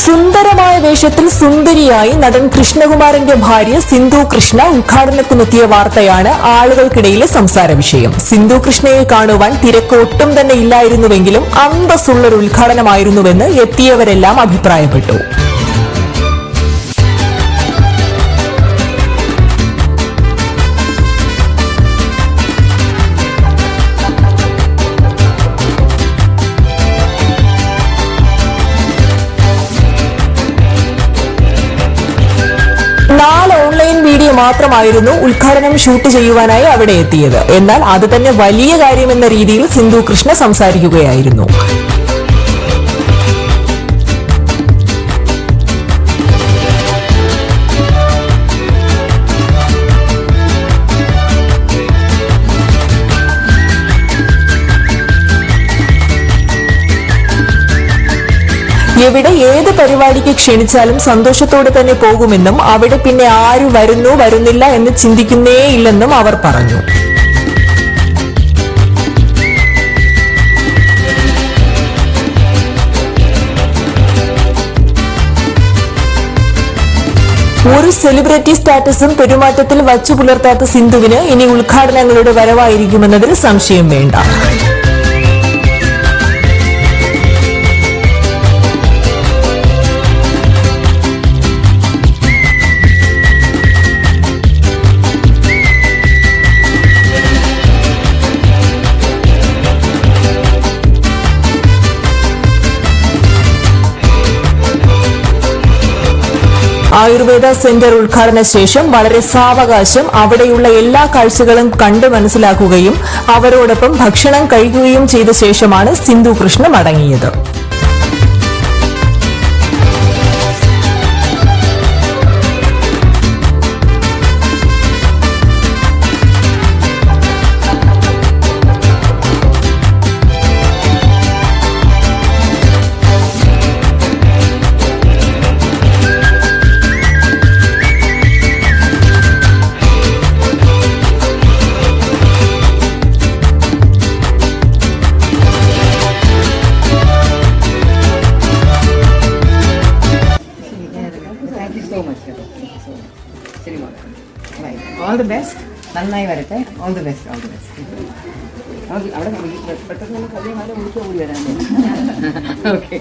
സുന്ദരമായ വേഷത്തിൽ സുന്ദരിയായി നടൻ കൃഷ്ണകുമാറിന്റെ ഭാര്യ സിന്ധു കൃഷ്ണ ഉദ്ഘാടനത്തിനെത്തിയ വാർത്തയാണ് ആളുകൾക്കിടയിലെ സംസാര വിഷയം. സിന്ധു കൃഷ്ണയെ കാണുവാൻ തിരക്ക് ഒട്ടും തന്നെ ഇല്ലായിരുന്നുവെങ്കിലും അന്തസ്സുള്ളൊരു ഉദ്ഘാടനമായിരുന്നുവെന്ന് എത്തിയവരെല്ലാം അഭിപ്രായപ്പെട്ടു. ഓൺലൈൻ വീഡിയോ മാത്രമായിരുന്നു ഉദ്ഘാടനം ഷൂട്ട് ചെയ്യുവാനായി അവിടെ എത്തിയത്. എന്നാൽ അത് തന്നെ വലിയ കാര്യമെന്ന രീതിയിൽ സിന്ധു കൃഷ്ണ സംസാരിക്കുകയായിരുന്നു. എവിടെ ഏത് പരിപാടിക്ക് ക്ഷണിച്ചാലും സന്തോഷത്തോടെ തന്നെ പോകുമെന്നും അവിടെ പിന്നെ ആര് വരുന്നു വരുന്നില്ല എന്ന് ചിന്തിക്കുന്നേയില്ലെന്നും അവർ പറഞ്ഞു. ഒരു സെലിബ്രിറ്റി സ്റ്റാറ്റസും പെരുമാറ്റത്തിൽ വച്ചു പുലർത്താത്ത സിന്ധുവിന് ഇനി ഉദ്ഘാടനങ്ങളുടെ വരവായിരിക്കുമെന്നതിൽ സംശയം വേണ്ട. ആയുർവേദ സെന്റർ ഉദ്ഘാടന ശേഷം വളരെ സാവകാശം അവിടെയുള്ള എല്ലാ കാഴ്ചകളും കണ്ടു മനസ്സിലാക്കുകയും അവരോടൊപ്പം ഭക്ഷണം കഴിക്കുകയും ചെയ്ത ശേഷമാണ് സിന്ധു കൃഷ്ണ മടങ്ങിയത്. All the best. നന്നായി വരട്ടെ. All the best. All the best. അവിടെ പെട്ടെന്ന് കല്യാണം ഓടി വരാൻ. ഓക്കെ.